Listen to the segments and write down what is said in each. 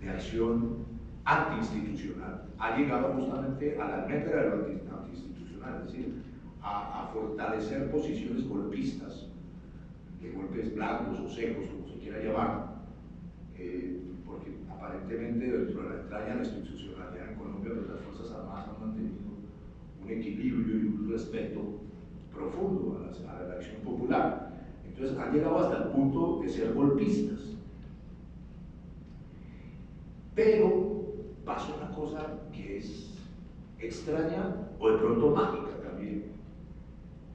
de acción antiinstitucional ha llegado justamente a la almendra de lo antiinstitucional, es decir, a fortalecer posiciones golpistas, de golpes blandos o secos, como se quiera llamar, porque aparentemente dentro de la entraña de la institucionalidad en Colombia, pues las Fuerzas Armadas han mantenido un equilibrio y un respeto profundo a la acción popular. Entonces han llegado hasta el punto de ser golpistas. Pero pasa una cosa que es extraña o de pronto mágica también.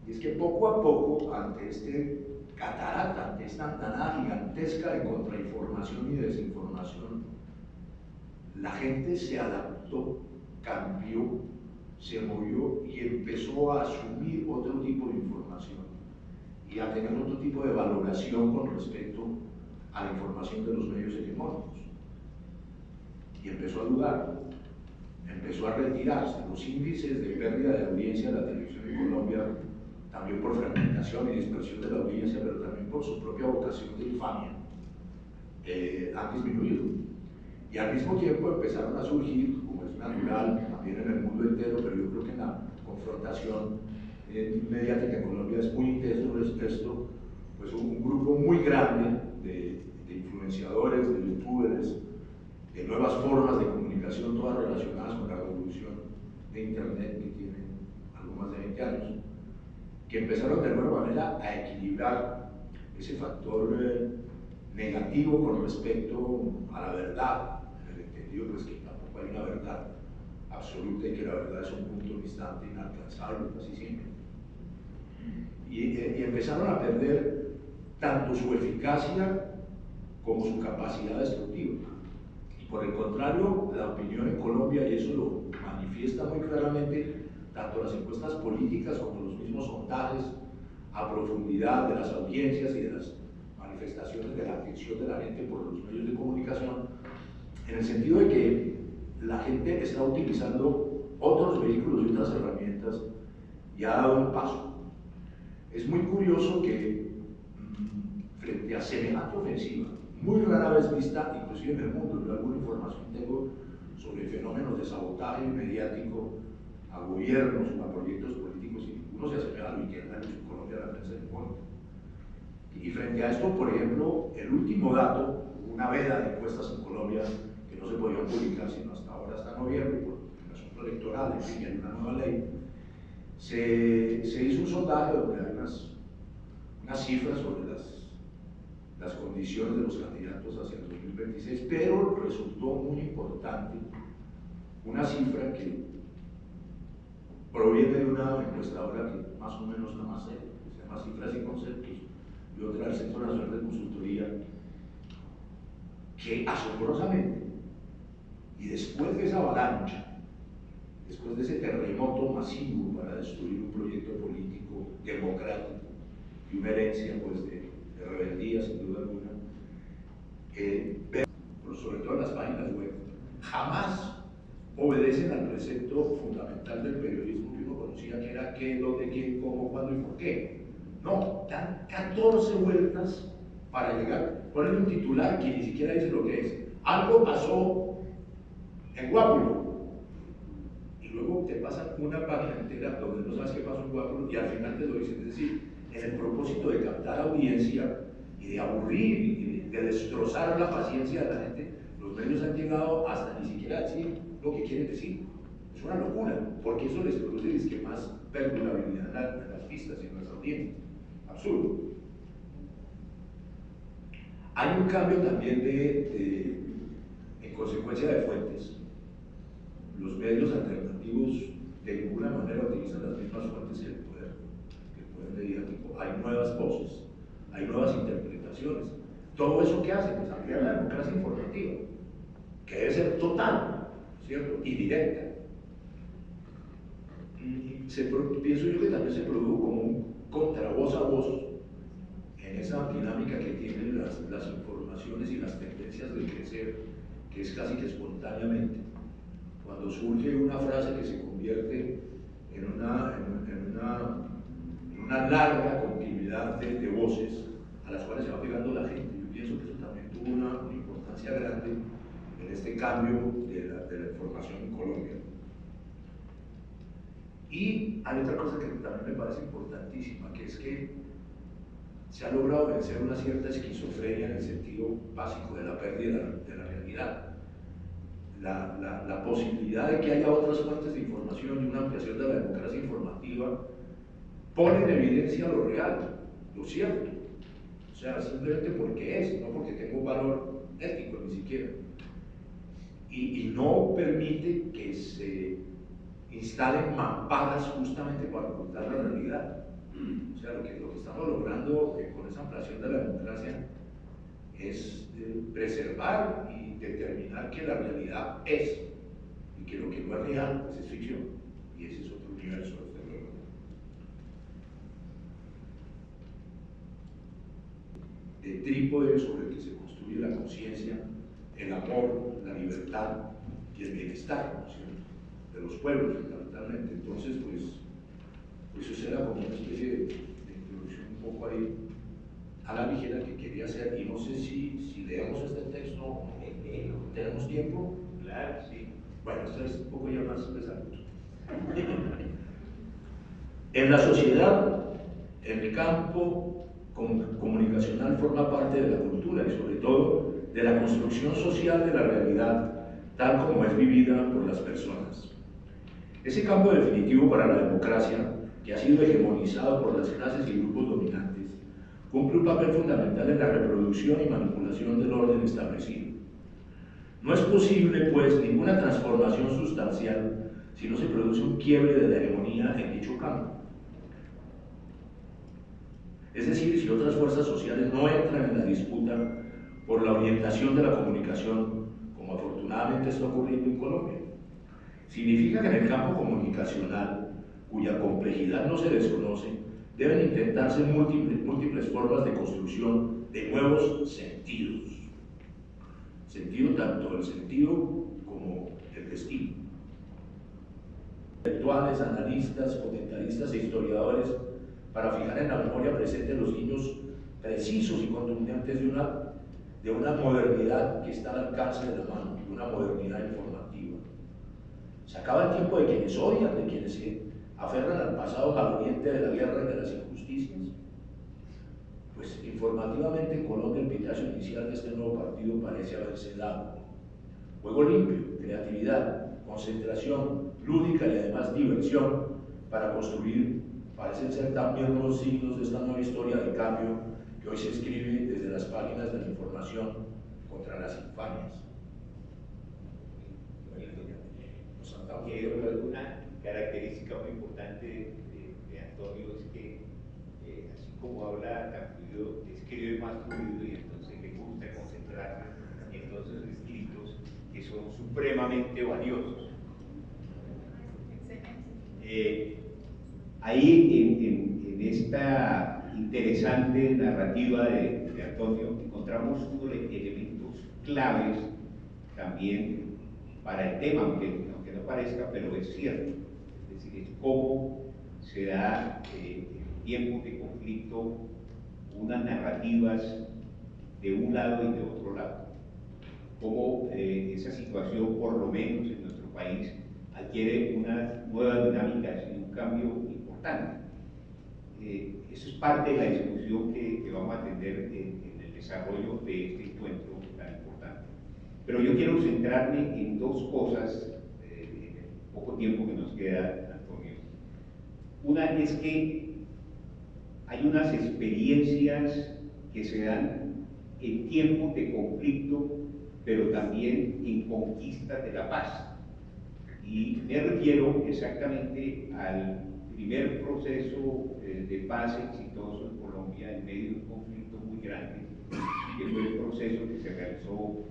Y es que poco a poco, ante este catarata, ante esta andanada gigantesca de contrainformación y desinformación, la gente se adaptó, cambió, se movió y empezó a asumir otro tipo de información y a tener otro tipo de valoración con respecto a la información de los medios hegemónicos. Y empezó a dudar, empezó a retirarse. Los índices de pérdida de audiencia de la televisión en Colombia, también por fragmentación y dispersión de la audiencia, pero también por su propia vocación de infamia, han disminuido. Y al mismo tiempo empezaron a surgir, como es natural, también en el mundo entero, pero yo creo que en la confrontación mediática en Colombia es muy intenso esto, pues un grupo muy grande de influenciadores, de youtubers, de nuevas formas de comunicación, todas relacionadas con la revolución de Internet que tiene algo más de 20 años, que empezaron de alguna manera a equilibrar ese factor negativo con respecto a la verdad, en el entendido pues que tampoco hay una verdad absoluta y que la verdad es un punto distante, inalcanzable, casi siempre. Y empezaron a perder tanto su eficacia como su capacidad destructiva. Por el contrario, la opinión en Colombia, y eso lo manifiesta muy claramente, tanto las encuestas políticas como los mismos sondajes a profundidad de las audiencias y de las manifestaciones de la atención de la gente por los medios de comunicación, en el sentido de que la gente está utilizando otros vehículos y otras herramientas y ha dado un paso. Es muy curioso que frente a semejante ofensiva, muy rara vez vista, inclusive en el mundo, yo alguna información tengo sobre fenómenos de sabotaje mediático a gobiernos o a proyectos políticos y ninguno se asemeja a lo que han hecho en Colombia la prensa hegemónica. Y frente a esto, por ejemplo, el último dato, una veda de encuestas en Colombia que no se podían publicar sino hasta ahora, hasta noviembre, por el asunto electoral, en fin, hay una nueva ley, se hizo un sondaje donde hay unas cifras sobre las condiciones de los candidatos hacia el 2026, pero resultó muy importante una cifra que proviene de una encuestadora que más o menos la más seria, que se llama Cifras y Conceptos, y otra del Centro Nacional de Consultoría, que asombrosamente, y después de esa avalancha, después de ese terremoto masivo para destruir un proyecto político democrático y una herencia pues, de rebeldía, sin duda alguna, sobre todo en las páginas web, jamás obedecen al precepto fundamental del periodismo que uno conocía, que era qué, dónde, quién, cómo, cuándo y por qué. No, dan 14 vueltas para llegar. Ponen un titular que ni siquiera dice lo que es. Algo pasó en Guápulo. Y luego te pasan una página entera donde no sabes qué pasó en Guápulo y al final te lo dicen. Es decir, en el propósito de captar audiencia y de aburrir y de destrozar la paciencia de la gente, los medios han llegado hasta ni siquiera decir lo que quieren decir. Es una locura, porque eso les produce más perdurabilidad en las vistas y en las audiencias. Absurdo. Hay un cambio también en consecuencia de fuentes. Los medios alternativos de ninguna manera utilizan las mismas fuentes que el poder mediático. Hay nuevas voces, hay nuevas interpretaciones. Todo eso que hace, pues ampliar la democracia informativa, que debe ser total, ¿cierto? Y directa. Pienso yo que también se produjo como un contravoz a voz en esa dinámica que tienen las informaciones y las tendencias de crecer, que es casi que espontáneamente. Cuando surge una frase que se convierte en una larga continuidad de voces a las cuales se va pegando la gente. Yo pienso que eso también tuvo una importancia grande en este cambio de la información en Colombia. Y hay otra cosa que también me parece importantísima, que es que se ha logrado vencer una cierta esquizofrenia en el sentido básico de la pérdida de la realidad. La posibilidad de que haya otras fuentes de información y una ampliación de la democracia informativa pone en evidencia lo real, lo cierto. O sea, simplemente porque es, no porque tenga un valor ético ni siquiera. Y no permite que se instalen mamparas justamente para ocultar la realidad. O sea, lo que estamos logrando con esa ampliación de la democracia es preservar y determinar que la realidad es, y que lo que no es real pues es ficción, y ese es otro universo, desde luego. El trípode sobre el que se construye la conciencia, el amor, la libertad y el bienestar, ¿no es cierto?, de los pueblos fundamentalmente. Entonces, pues eso era como una especie de introducción un poco ahí a la ligera que quería hacer, y no sé si leemos este texto, ¿tenemos tiempo? Claro, sí. Bueno, esto es un poco ya más pesado. En la sociedad, el campo comunicacional forma parte de la cultura y sobre todo de la construcción social de la realidad tal como es vivida por las personas. Ese campo definitivo para la democracia, que ha sido hegemonizado por las clases y grupos dominantes, cumple un papel fundamental en la reproducción y manipulación del orden establecido. No es posible, pues, ninguna transformación sustancial si no se produce un quiebre de la hegemonía en dicho campo. Es decir, si otras fuerzas sociales no entran en la disputa por la orientación de la comunicación, como afortunadamente está ocurriendo en Colombia. Significa que en el campo comunicacional, cuya complejidad no se desconoce, deben intentarse múltiples formas de construcción de nuevos sentidos. Sentido tanto el sentido como el destino. Intelectuales, analistas, comentaristas e historiadores para fijar en la memoria presente los guiños precisos y contundentes de una modernidad que está al alcance de la mano, de una modernidad informativa. Se acaba el tiempo de quienes odian, de quienes se aferran al pasado maloliente de la guerra y de las injusticias. Pues informativamente en Colombia el pitazo inicial de este nuevo partido parece haberse dado. Juego limpio, creatividad, concentración, lúdica y además diversión para construir, parecen ser también los signos de esta nueva historia de cambio que hoy se escribe desde las páginas de la información contra las infamias. Una característica muy importante de Antonio es que así como habla tan fluido, escribe más fluido y entonces le gusta concentrarse en todos sus escritos que son supremamente valiosos. Ahí en esta interesante narrativa de Antonio encontramos unos elementos claves también para el tema, aunque no parezca, pero es cierto. Es decir, es cómo se da en tiempos de conflicto unas narrativas de un lado y de otro lado. Cómo esa situación, por lo menos en nuestro país, adquiere unas nuevas dinámicas y un cambio importante. Eso es parte de la discusión que vamos a tener en el desarrollo de este encuentro tan importante. Pero yo quiero centrarme en dos cosas en el poco tiempo que nos queda, Antonio. Una es que hay unas experiencias que se dan en tiempos de conflicto, pero también en conquistas de la paz. Y me refiero exactamente al primer proceso de paz exitoso en Colombia en medio de un conflicto muy grande, que fue el proceso que se realizó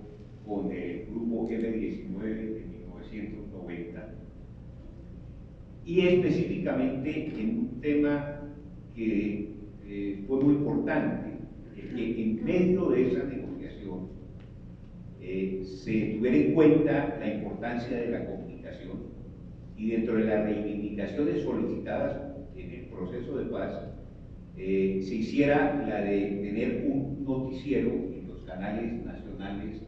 con el grupo M-19 de 1990, y específicamente en un tema que fue muy importante, que en medio de esa negociación se tuviera en cuenta la importancia de la comunicación, y dentro de las reivindicaciones solicitadas en el proceso de paz se hiciera la de tener un noticiero en los canales nacionales